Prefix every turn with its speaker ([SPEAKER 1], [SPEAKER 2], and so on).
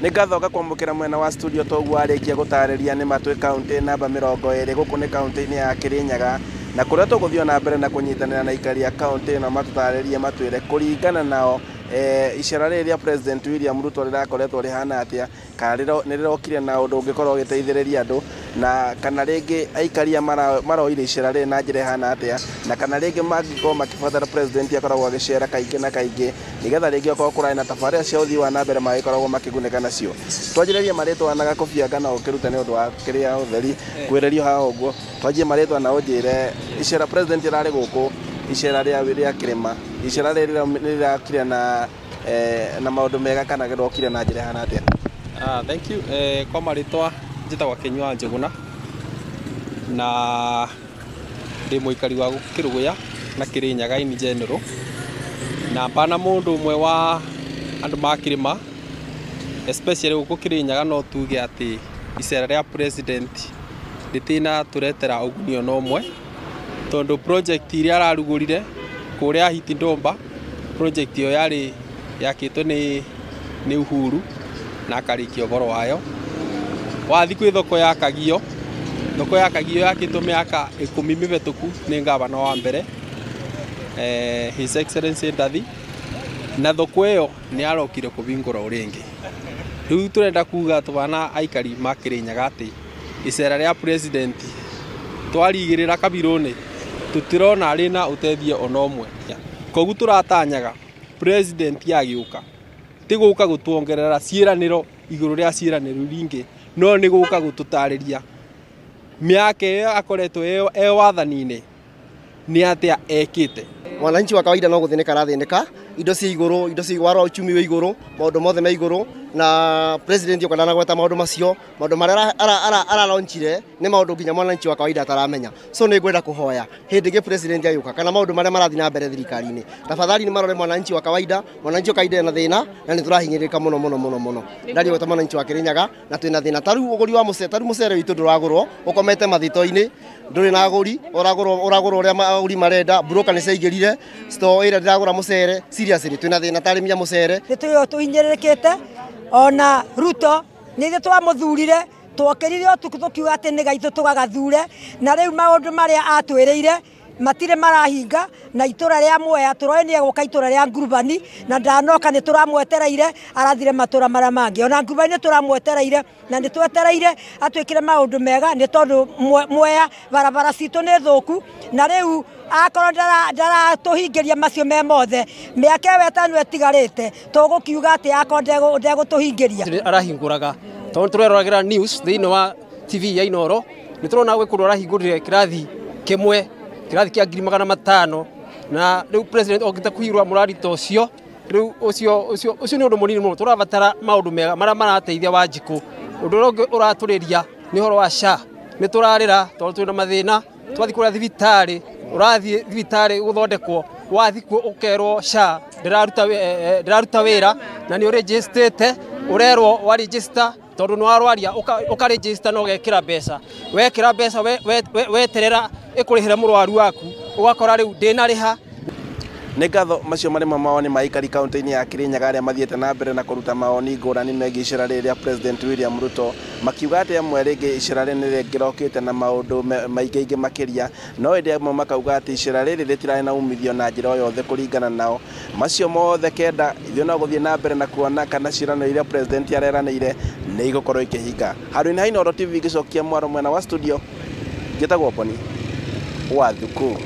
[SPEAKER 1] Nĩngathoka kwamũkĩra mwena wa studio toguo arĩkia gũtarĩria nĩ matwĩ kaunti namba 20 gũkũ nĩ kaunti-inĩ ya Kĩrĩnyaga na kũrĩa tũgũthiĩ na mbere na kũnyitanĩra na aikari a kaunti ĩno matũtarĩrie matwĩre kũringana nao icera rĩrĩa President William Ruto rĩrakoretwo rĩhana atĩa, kana nĩ rĩrokire na ũndũ ũngĩkorwo ũgĩteithĩrĩria andũ, na kana rĩngĩ aikaria maroire icera rĩrĩ na njĩra ĩhana atĩa, na kana rĩngĩ mangĩkorwo makĩbatara president akoragwo agĩcera kaingĩ na kaingĩ nĩgetha rĩngĩ okorwo kũrarĩ na tabarĩra cia ũthii wa na mbere magĩkoragwo makĩgunĩka nacio. Twanjĩrĩrie marĩtwa na Gakobia kana ũkĩruta nĩ ũndũ wa kĩrĩa ũtheri kwĩrĩrio haha ũguo. Twanjie marĩtwa na ũnjĩre icera president rĩrarĩ gũkũ, icera rĩa kĩrĩma, icera rĩrĩ rĩrakire na maũndũ mega kana gĩrokire na njĩra hana atĩa?
[SPEAKER 2] Thank you. Kwa marĩtwa njĩtagwo Kĩnyua Njũgũna na ndĩ mũikari wa Kĩrũgũya na Kĩrĩnyaga in general, na mbana mũndũ ũmwe wa andũ ma kĩrĩma especially gũkũ Kĩrĩnyaga. No tuge atĩ icera rĩa president rĩtina tũretera ũguni ona ũmwe, tondũ project iria ararugũrire kũrĩa Hiti Ndomba, project ĩyo yarĩ yakĩtwo nĩ Uhuru na akarĩkia ũhoro wayo. Wathi kwĩ thoko ya Kagio, thoko ya Kagio yakĩtwo mĩaka 10 mĩhĩtũku nĩ ngavana wa mbere His Excellency Ndathi, na thoko ĩyo nĩ arokire kũbingũra ũrĩngĩ. Rĩu tũrenda kuga tũbana aikari ma Kĩrĩnyaga atĩ icera rĩa president twarigĩrĩra kabirũ-inĩ tũtirona arĩ na ũteithio ona ũmwe. Koguo tũratanyaga president yagĩũka ti gũka gũtuongerera ciĩranĩro igũrũ rĩa ciĩranĩro ringĩ, no nĩ gũka gũtũtarĩria mĩaka ĩyo akoretwo e wathani-inĩ nĩ atĩa ekĩte.
[SPEAKER 3] Mwananchi wa kawaida no gũthĩnĩka arathĩnĩka, indo cia igũrũ, indo cia waro uchumi wa igũrũ, maũndũ mothe me igũrũ, na president yoka ndanagweta maũndũ macio, maũndũ marĩa aralaunchire nĩ maũndũ nginya mwananchi wa kawaida ataramenya. So nĩ ngwenda kũhoya hĩndĩ ĩngĩ president ayũka kana maũndũ marĩa marathiĩ na mbere thirikari-inĩ, tafadhali nĩ marore mwananchi wa kawaida. Mwananchi wa kawaida ena thĩna na nĩ tũrahinyĩrĩrĩka mũno. Ndari gweta mwananchi wa Kĩrĩnyaga na twĩna thĩna. Tarĩu ũgũri wa mũcere, tarĩu mũcere witũ ndũragũrwo, ũkomete mathito-inĩ, ndũrĩ na agũri, ũragũrwo ũrĩa agũri marenda, broker nĩ ciaingĩrire, store ĩrĩa ndĩragũra mũcere, seriously twĩna thĩna tarĩmi ya mũcere.
[SPEAKER 4] Tũhinyĩrĩrĩkĩte ona Ruto nĩ ithuĩ twamũthurire, twokĩrire ũtukũ tũkiuga atĩ nĩ gaitũ tũgagathure, na rĩu maũndũ marĩa atwĩrĩire matirĩ marahinga, na itũra rĩa Mwea tũroĩ nĩ egũka itũra rĩa Ngurubani, na ndanoka nĩ tũramwetereire arathire matũra marĩa mangĩ. Ona Ngurubani nĩ tũramwetereire na nĩ twetereire atwĩkire maũndũ mega, nĩ tondũ Mwea barabara citũ nĩ thũku, na rĩu akorwo ndaratũhingĩria macio me mothe mĩaka ĩyo ĩtano ĩtigarĩte tũgũkiuga atĩ akorwo ndegũtũhingĩria.
[SPEAKER 5] Arahingũraga tondũ tũreroragĩra news thĩinĩ wa TV ya Inooro, nĩ tũrona gwĩkũrwo arahingũrire kĩrathi kĩmwe, kĩrathi kĩa 500,000, na rĩu president okĩte kũhirwa mũrari ta ũcio. Rĩu ũcio nĩ ũndũ mũnini mũno. Tũrabatara maũndũ mega marĩa marateithia Wanjikũ. Ũndũ ũrĩa ũratũrĩria nĩ ũhoro wa SHA. Nĩ tũrarĩra tondũ twĩna mathĩna, twathi kũrĩa thibitarĩ, ũrathiĩ thibitarĩ gũthondekwo, wathi kuo ũkerwo SHA ndĩraruta wĩra na nĩ ũrĩnjĩstĩte, ũrerwo warĩnjĩsta tondũ nĩ warwaria ũkarĩnjĩsta na ũgekĩra mbeca. Wekĩra mbeca weterera ĩkũrĩhĩre mũrwaru waku, ũgakora rĩu ndĩnarĩha.
[SPEAKER 1] Nĩ ngatho macio marĩ mawoni ma aikari kaunti-inĩ ya Kĩrĩnyaga arĩa mathiĩte na mbere na kũruta mawoni ngũrani megiĩ icera rĩrĩ rĩa President William Ruto, makiuga atĩ amwe rĩngĩ icera rĩrĩ nĩ rĩrokĩte na maũndũ maingĩ makĩria, no hĩndĩ amwe makauga atĩ icera rĩrĩ rĩtirarĩ na umithio na njĩra o yothe kũringana nao. Macio mothe kenda ithuĩ no gũthiĩ na mbere na kuona kana ciĩranĩro iria president areranĩire nĩ igũkorwo ikĩhinga. Handũ-inĩ ha Inooro TV ngĩcokia mwaro mwena wa studio, njĩtagwo Boni Wathuku.